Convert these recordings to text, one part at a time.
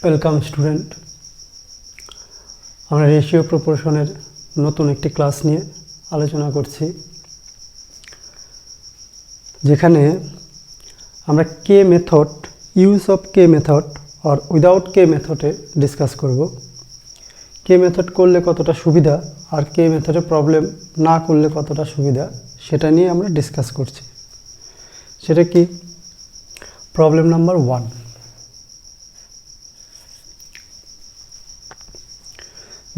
Welcome student. আমরা ratio প্রপোর্শনের নতুন একটি ক্লাস নিয়ে আলোচনা করছি, যেখানে আমরা K method, use of K method আর উইদাউট কে মেথডে ডিসকাস করব। কে মেথড করলে কতটা সুবিধা আর কে মেথডে প্রবলেম না করলে কতটা সুবিধা সেটা নিয়ে আমরা ডিসকাস করছি। সেটা কি? Problem number 1।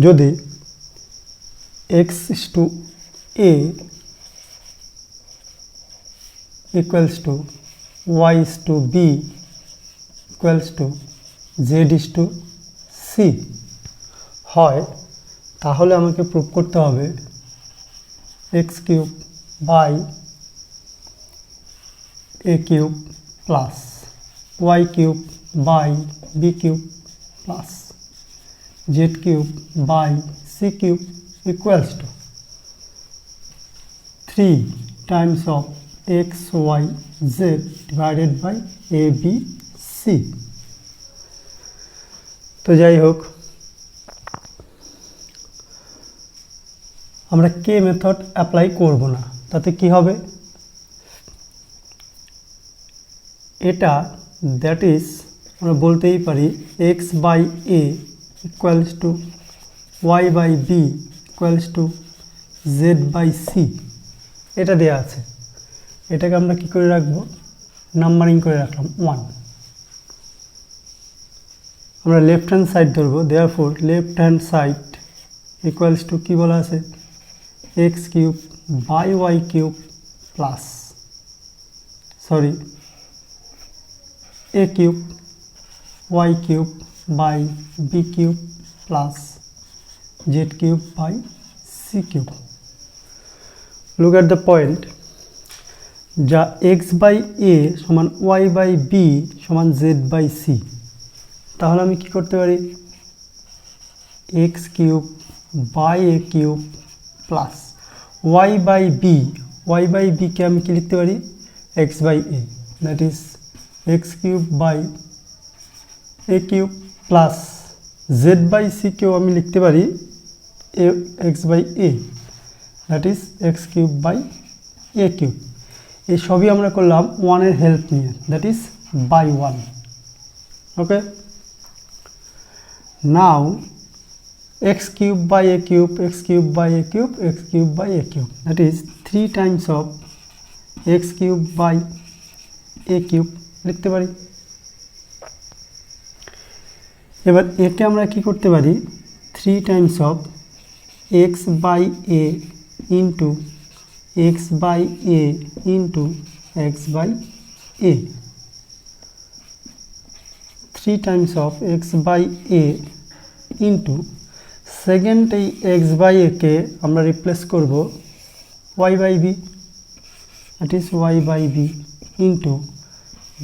যদি x is to a equals to y is to b equals to z is to c হয়, তাহলে আমাকে প্রুভ করতে হবে x cube by a cube plus y cube by b cube plus z cube by c cube equals to 3 times of x, y, z divided by a, b, c। তো যাই হোক, আমরা K method apply করব না, তাতে কি হবে? এটা দ্যাট ইজ আমরা বলতেই পারি x by a equals to y by b equals to z by c। এটা দেয়া আছে, এটাকে আমরা কি করে রাখবো? নাম্বারিং করে রাখলাম 1। আমরা লেফট হ্যান্ড সাইড ধরবো, therefore left hand side equals to কি বলা আছে? x cube by y cube plus a cube y cube by b cube plus z cube by c cube. Look at the point, যা x by a সমান y by b সমান z by c, তাহলে আমি কি করতে পারি? x cube by a cube plus y by b কে আমি কি লিখতে পারি? x by a, that is x cube by a cube plus z by c কেও আমি লিখতে পারি x by a, that is x cube by a cube. এই সবই আমরা করলাম 1 এর হেল্প নিয়ে, that is by 1। Okay, now x cube by a cube, x cube by a cube, x cube by a cube, that is 3 times of x cube by a cube লিখতে পারি। এবার একে আমরা কি করতে পারি? 3 times of x by a into x by a into x by a, 3 times of x by a into second এই x by a কে আমরা রিপ্লেস করব y by b, that is y by b into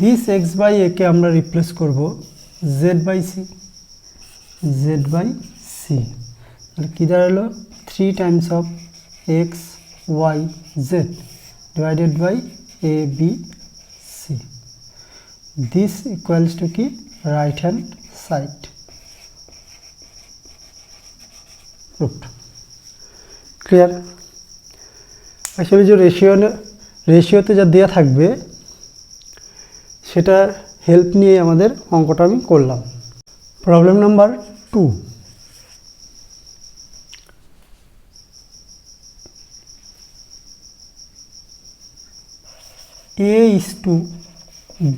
this x by a কে আমরা replace করব z by c, z by c। তাহলে কী দাঁড়ালো? 3 times of x y z divided by a b c। This equals to কি? Right hand side. Clear? Actually যে রেশিওতে যা দেওয়া থাকবে সেটা হেল্প নিয়ে আমাদের অঙ্কটা আমি করলাম। Problem number 2। a is to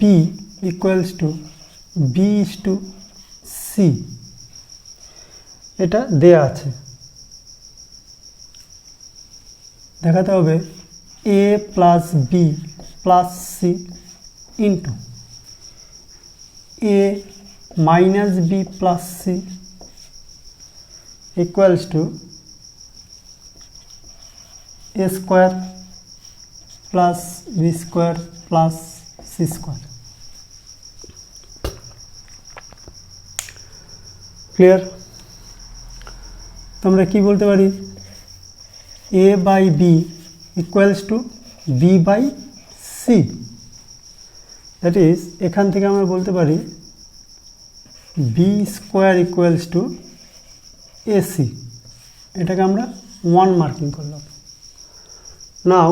b equals to b is to c, এটা দেয়া আছে। দেখাতে হবে a plus b plus c into a minus b plus c equals to a square plus b square plus c square. Clear? তোমরা কি বলতে পারি? a by b equals to b by c, that is এখান থেকে আমরা বলতে পারি B square equals to AC, এটাকে আমরা 1 মার্কিং করলাম। নাও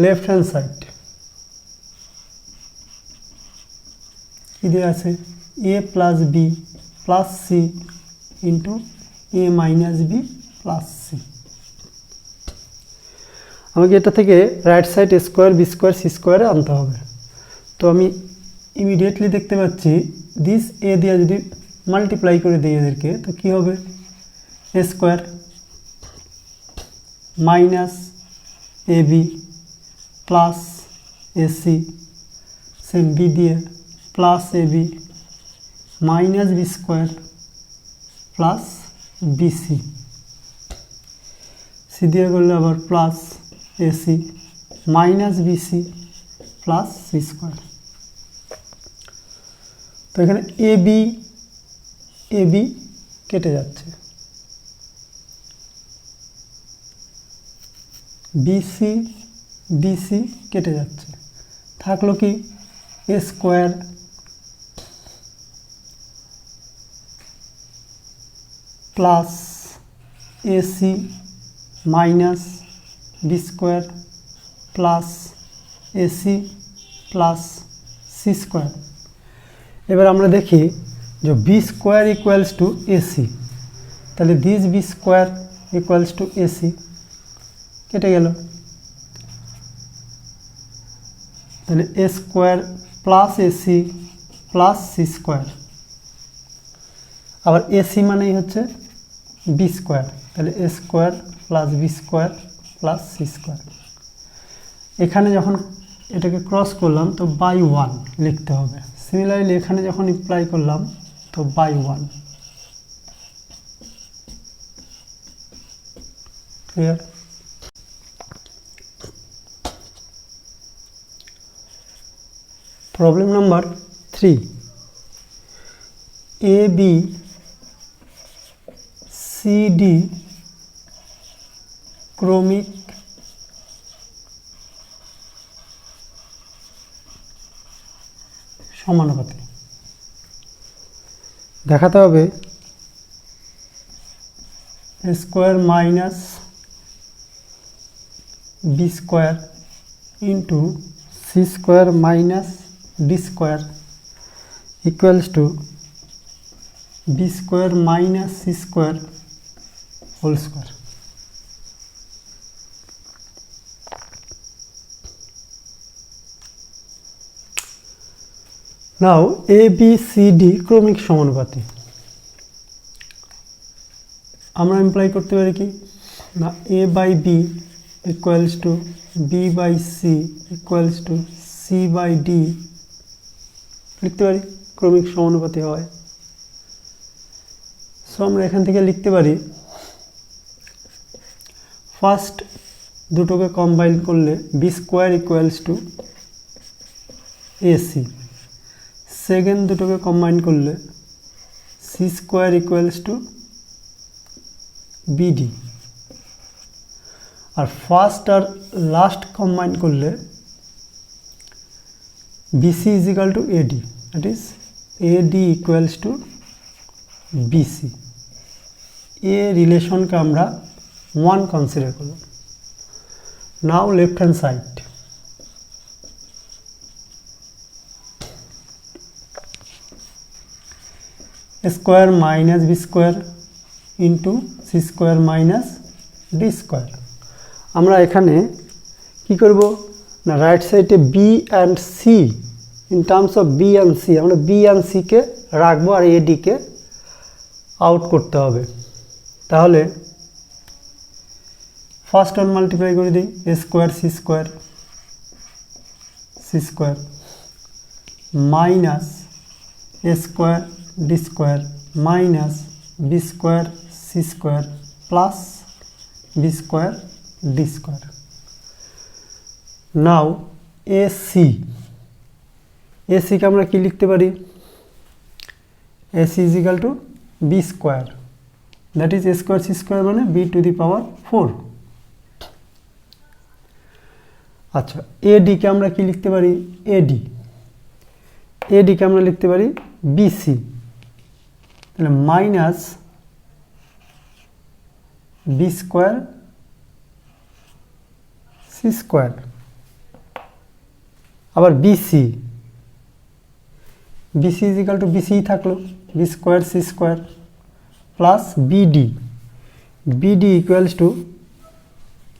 লেফট হ্যান্ড সাইড কি দেওয়া আছে, A plus B plus C into A minus B plus C. আমাকে এটা থেকে right side A square B square C স্কোয়ারে আনতে হবে। তো আমি ইমিডিয়েটলি দেখতে পাচ্ছি দিস এ দিয়ে যদি মাল্টিপ্লাই করে দিই এদেরকে, তো কী হবে, এ square minus A B plus A C, same B দিয়ে plus A B minus B square plus BC, C দিয়ে করলে আবার plus AC minus BC plus C square. তো এখানে এ বি কেটে যাচ্ছে, বিসি কেটে যাচ্ছে, থাকলো কি A square plus AC minus B square plus AC plus C square. এবার আমরা দেখি যে B square equals to AC, তাহলে this B square equals to AC কেটে গেল, তাহলে A square plus AC plus C square, আবার এসি মানেই হচ্ছে বি স্কোয়ার, তাহলে A square plus B square plus C square. এখানে যখন এটাকে ক্রস করলাম তো বাই 1 লিখতে হবে। সিমিলারলি এখানে যখন অ্যাপ্লাই করলাম তো by 1। Clear? Problem number 3, A B C D ক্রমিক সমানুপাতি। দেখাতে হবে এ square minus B square into C square minus D square equals to B square minus C square whole square. Now A B C D ক্রমিক সমানুপাতি, আমরা employ করতে পারি কি না, A by B equals to B by C equals to C by D লিখতে পারি, ক্রমিক সমানুপাতি হয়। সো আমরা এখান থেকে লিখতে পারি ফার্স্ট দুটোকে কম্বাইন করলে B square equals to AC, second দুটোকে কম্বাইন করলে C square equals to BD, আর ফার্স্ট আর লাস্ট কম্বাইন করলে BC is equal to AD, that is AD equals to BC. এ রিলেশনকে আমরা 1 কনসিডার করলাম। Now left hand side, square minus B square into C square minus D square. আমরা এখানে কি করব না, রাইট সাইডে B and C, in terms of B and C আমরা বি অ্যান্ড সিকে রাখবো আর এডিকে আউট করতে হবে। তাহলে ফার্স্ট ওয়ান মাল্টিপ্লাই করে দিই, A square C square minus A square D square minus B square C square plus B square D square. Now এসিকে আমরা কি লিখতে পারি, AC is equal to B square, that is A square C square মানে B to the power 4। আচ্ছা, এডিকে আমরা কি লিখতে পারি, এডিকে আমরা লিখতে পারি বিসি, তাহলে minus B square C square, আবার BC BC is equal to BC থাকলো, B square C square plus BD, BD equals to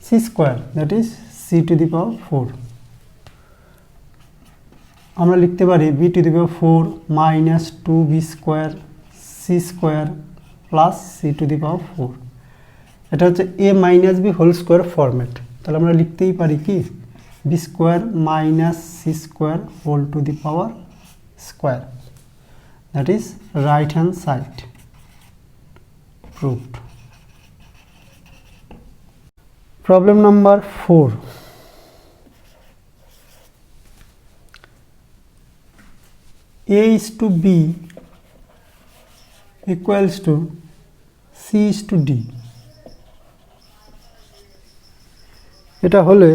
C square, that is C to the power 4। আমরা লিখতে পারি B to the power 4 minus 2 B square C square plus C to the power 4। এটা হচ্ছে A minus B whole square format. তাহলে আমরা লিখতেই পারি কি B square minus C square whole to the power square, that is right hand side proved. Problem number 4. A is to B equals to C is to D. এটা হলে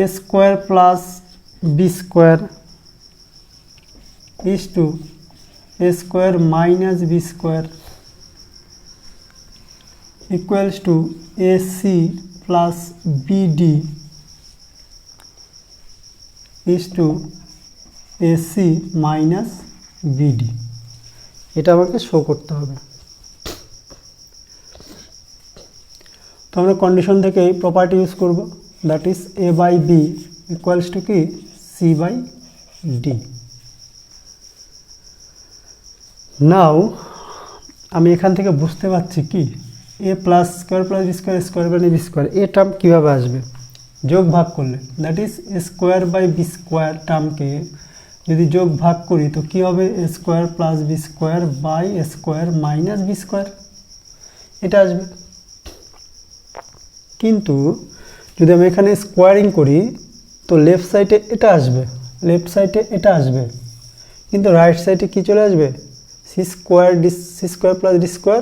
a square plus b square is to a square minus b square equals to AC plus BD is to AC minus BD। এটা আমাকে show করতে হবে। তো আমরা condition থেকে এই প্রপার্টি ইউজ করব, that is A by B equals to কি C by D। নাও আমি এখান থেকে বুঝতে পারছি কি A plus square plus B square square by B square, এ টার্ম কীভাবে আসবে যোগ ভাগ করলে, that is A square by B square টার্মকে যদি যোগ ভাগ করি তো কী হবে এ square plus B square by A square minus B square, এটা আসবে। কিন্তু যদি আমি এখানে স্কোয়ারিং করি তো লেফট সাইডে এটা আসবে, লেফট সাইডে এটা আসবে, কিন্তু রাইট সাইডে কী চলে আসবে C square plus D square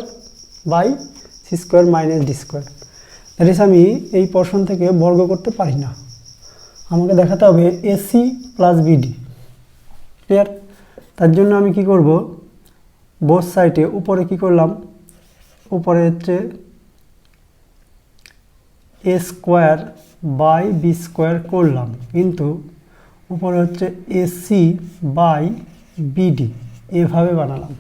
by C square minus D square. That is আমি এই পোরশন থেকে বর্গ করতে পারি না, আমাকে দেখাতে হবে এসি প্লাস বিডি। ক্লিয়ার? তার জন্য আমি কি করব, বোথ সাইডে উপরে কি করলাম, উপরে হচ্ছে এ স্কোয়ার বাই বি স্কোয়ার করলাম, কিন্তু উপরে হচ্ছে এসি বাই বিডি এভাবে বানালাম,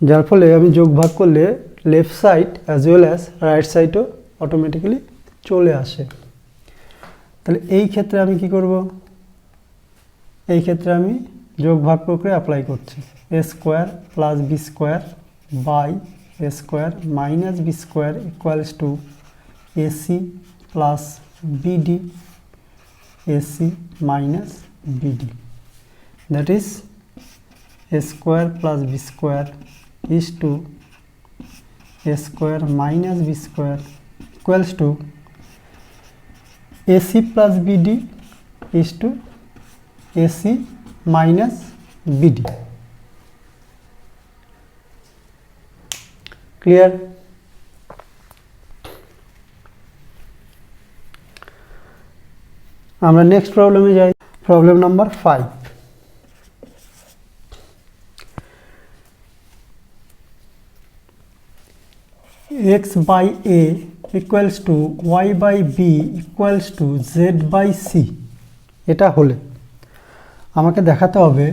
যার ফলে আমি যোগ ভাগ করলে left side as well as right সাইডও অটোমেটিক্যালি চলে আসে। তাহলে এই ক্ষেত্রে আমি কি করব, এই ক্ষেত্রে আমি যোগ ভাগ প্রক্রিয়া অ্যাপ্লাই করছি, A square plus B square by A square minus B square equals to AC plus BD, AC minus BD, that is a square plus b square is to a square minus b square equals to AC plus BD is to AC minus BD. Clear? আমরা next প্রবলেমে যাই। Problem number 5। x by a equals to y by b equals to z by c, এটা হলে আমাকে দেখাতে হবে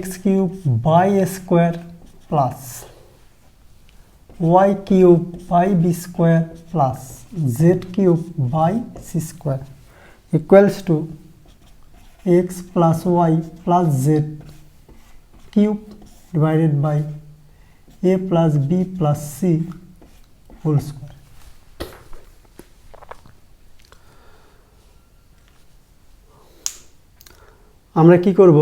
x cube by A square plus y cube by B square plus z cube by C square equals to x plus y plus z cube divided by a plus b plus c whole square। আমরা কি করব,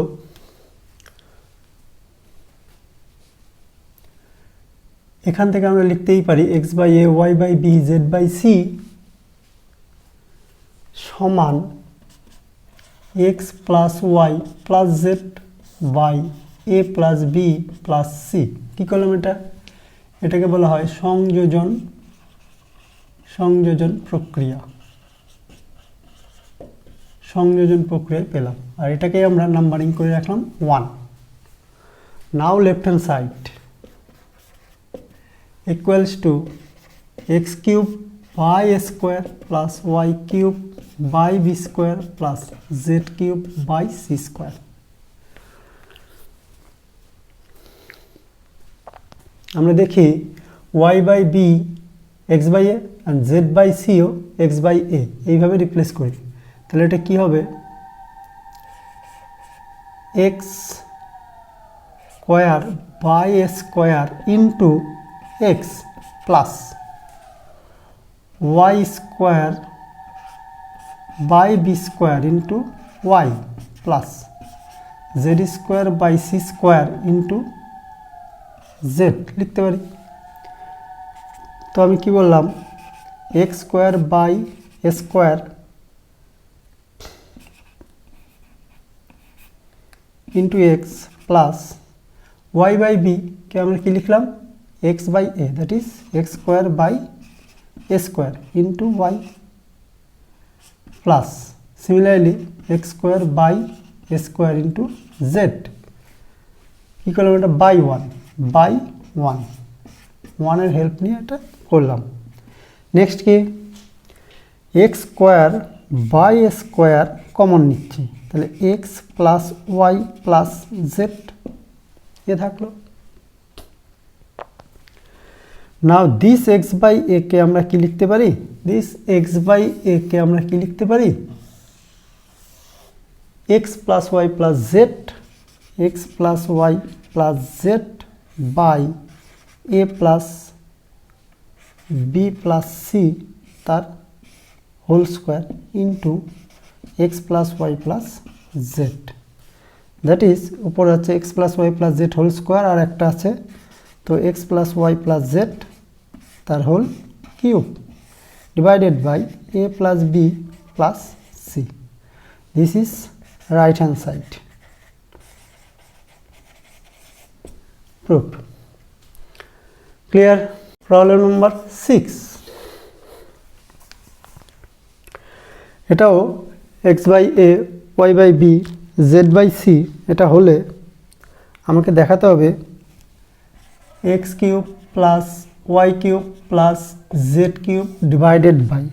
এখান থেকে আমরা লিখতেই পারি x by a y by b z by c সমান x plus y plus z by a plus b plus c। কি করলাম এটাকে বলা হয় সংযোজন প্রক্রিয়া, সংযোজন প্রক্রিয়ায় পেলাম, আর এটাকে আমরা নাম্বারিং করে রাখলাম 1। Now left hand side equals to X cube by A square plus Y cube by B square plus Z cube by C square. আমরা দেখি y by B X by A আর জেড বাই সিও X by A, এইভাবে replace করি, তাহলে এটা কি হবে? X square by A square into x plus Y square by B square into Y plus Z square by C square into Z লিখতে পারি। তো আমি কি বললাম? X square by A square into x plus Y by B কে আমরা কি লিখলাম? X by A, that is X square by A square into Y plus similarly X square by A square into Z. কী করলাম? এটা by one, by one, ওয়ানের help নিয়ে এটা করলাম। নেক্সট কি? X square by A square common নিচ্ছি, তাহলে X plus Y plus Z এ থাকলো। Now this x by a কে আমরা কি লিখতে পারি? দিস এক্স বাই এ কে আমরা কি লিখতে পারি? X plus Y plus z, x plus Y plus z by A plus B plus c তার whole square into x plus Y plus z, that is উপরে আছে x plus Y plus z whole square, আর একটা আছে তো x plus Y plus z তার whole cube divided by A plus B plus C. This is right hand side. Proved. Clear? Problem number 6. এটাও x by A y by B z by C এটা হলে আমাকে দেখাতে হবে x cube plus y cube plus z cube divided by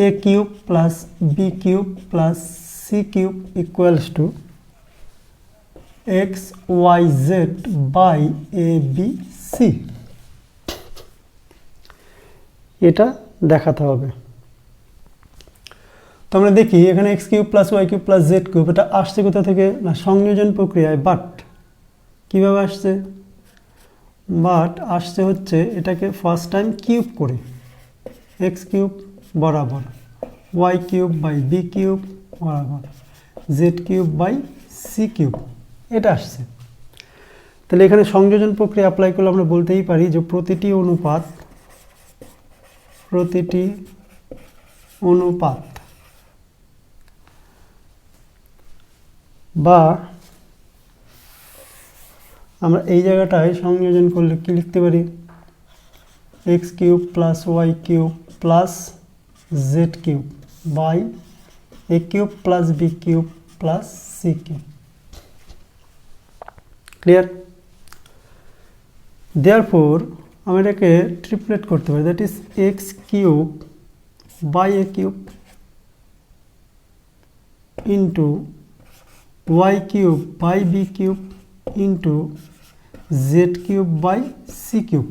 a cube plus b cube plus c cube equals to X Y Z by A B C, এটা দেখাতে হবে। তো আমরা দেখি এখানে X cube plus Y cube plus Z cube এটা আসছে কোথা থেকে? না সংযোজন প্রক্রিয়ায়। বাট কীভাবে আসছে? বাট আসছে হচ্ছে এটাকে ফার্স্ট টাইম কিউব করে, এক্স কিউব বরাবর, y cube by b cube বরাবর, z cube by C cube, এটা আসছে। তাহলে এখানে সংযোজন প্রক্রিয়া অ্যাপ্লাই করলে আমরা বলতেই পারি যে প্রতিটি অনুপাত বা আমরা এই জায়গাটায় সংযোজন করলে কি লিখতে পারি? X cube plus Y cube plus Z cube by A cube plus B cube plus C cube. Clear? Therefore আমি এটাকে ট্রিপলেট করতে পারি, that is x cube by A cube into y cube by b cube into z cube by C cube.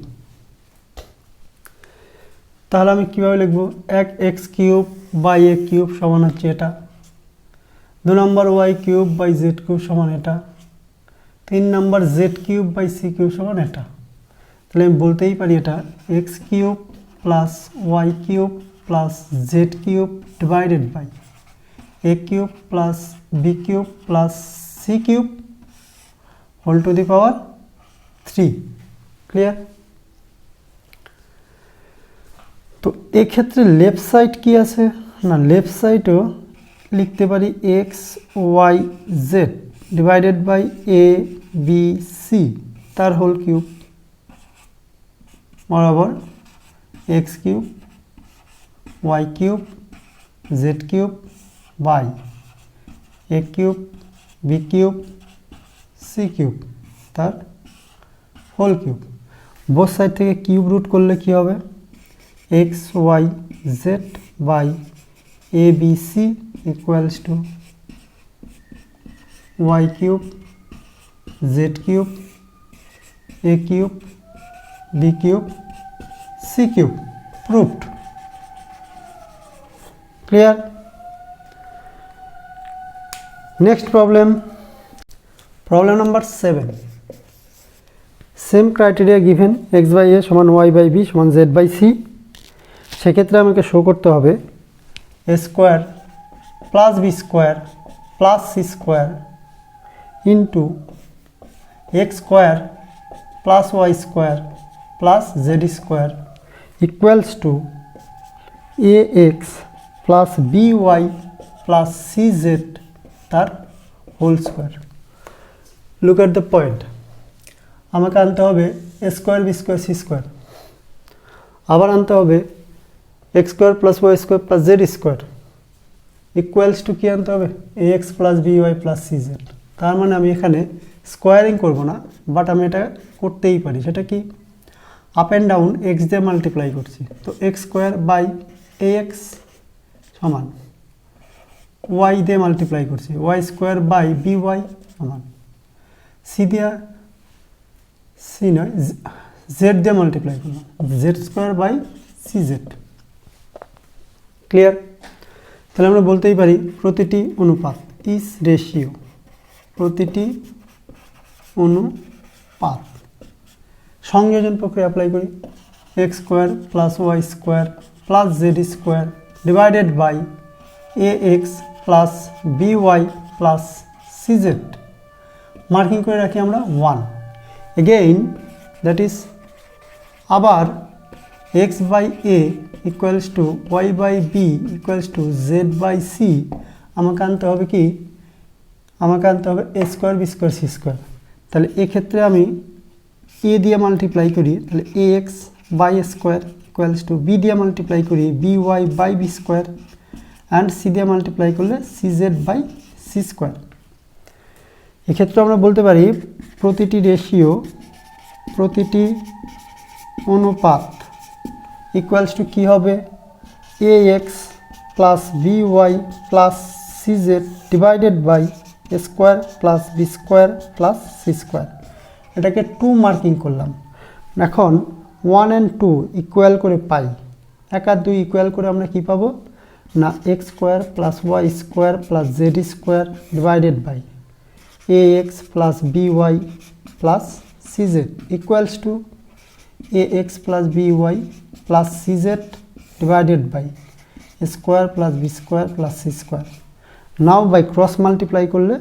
তাহলে আমি কীভাবে লিখব? এক x cube by A cube সমান হচ্ছে এটা, 2 নম্বর y cube by z cube সমান এটা, 3 নম্বর Z cube by C cube সমান এটা। তাহলে আমি বলতেই পারি এটা X cube plus Y cube plus Z cube divided by A cube plus B cube plus C cube whole to the power 3। Clear? তো এক্ষেত্রে লেফট সাইড কি আছে? না লেফট সাইডও লিখতে পারি X Y Z divided by A B C তার whole cube বরাবর X cube Y cube Z cube by A cube B cube C cube তার হোল কিউব। বোথ সাইড থেকে কিউব রুট করলে কি হবে, X Y Z by A B C equals to Y cube Z cube A cube B cube C cube. Proved. Clear? Next problem, problem number 7। Same criteria given x by a সমান y by b সমান z by c. সেক্ষেত্রে আমাকে show করতে হবে এ square plus B square plus C square into x square plus Y square plus Z square equals to a x plus B Y plus C z তার whole square. Look at the point. আমাকে আনতে হবে এ square B square C square, আবার আনতে হবে x square plus Y square plus Z square equals to কী আনতে হবে, a x plus B Y plus C z. তার মানে আমি এখানে স্কোয়ারিং করব না, বাট আমি এটা করতেই পারি। সেটা কি, আপ অ্যান্ড ডাউন এক্স দিয়ে মাল্টিপ্লাই করছি। তো X square by A X সমান ওয়াই দিয়ে মাল্টিপ্লাই করছি, Y square by B Y সমান সি দিয়া সি নয় জেড দিয়ে মাল্টিপ্লাই করলাম, Z square by C Z. Clear? তাহলে আমরা বলতেই পারি প্রতিটি অনুপাত ইজ রেশিও, প্রতিটি অনুপাত। সংযোজন প্রক্রিয়া অ্যাপ্লাই করি, x square plus Y square plus Z square divided by A x plus B Y plus C z. Marking করে রাখি আমরা 1। এগেইন দ্যাট ইজ আবার x by a equals to y by B equals to z by c. আমাকে আনতে হবে কি, আমাকে আনতে হবে এ square B square C square. তাহলে এক্ষেত্রে আমি এ দিয়ে মাল্টিপ্লাই করি, তাহলে a x by square equals to B দিয়ে মাল্টিপ্লাই করি B Y by B square and C দিয়ে মাল্টিপ্লাই করলে C Z by C square. এক্ষেত্রে আমরা বলতে পারি প্রতিটি রেশিও, প্রতিটি অনুপাত ইকুয়ালস টু কী হবে, a x plus B Y plus C z divided by A square plus B square plus C square. এটাকে 2 মার্কিং করলাম। এখন 1 and 2 ইকুয়াল করে পাই, 1 আর 2 ইকুয়াল করে আমরা কি পাবো না, x square plus Y square plus Z square divided by A x plus B Y plus C z equals to a x plus B Y plus C z divided by A square plus B square plus C square. Now by cross multiply করলে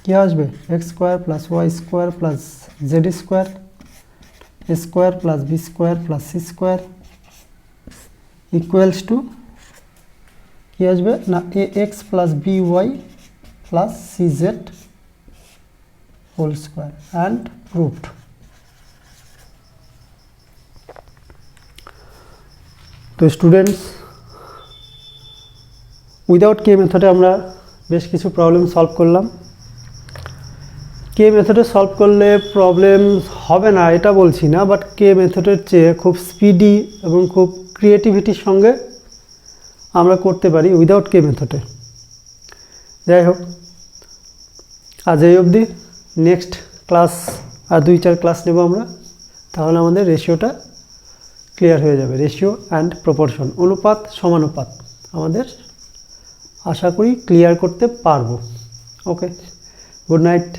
কী আসবে, x square plus Y square plus Z square a square plus B square plus C square equals to কী আসবে না, এ x plus B Y plus C Z whole square and proved. তো students, without কে মেথডে আমরা বেশ কিছু problem solve করলাম। কে মেথডে সলভ করলে প্রবলেম হবে না এটা বলছি না, বাট কে মেথডের চেয়ে খুব স্পিডি এবং খুব ক্রিয়েটিভিটির সঙ্গে আমরা করতে পারি উইদাউট কে মেথডে। যাই হোক, আজ এই অবধি। নেক্সট ক্লাস আর 2-4 ক্লাস নেব আমরা, তাহলে আমাদের রেশিওটা ক্লিয়ার হয়ে যাবে। রেশিও অ্যান্ড প্রপোর্শন, অনুপাত সমানুপাত আমাদের আশা করি ক্লিয়ার করতে পারবো। ওকে, গুড নাইট।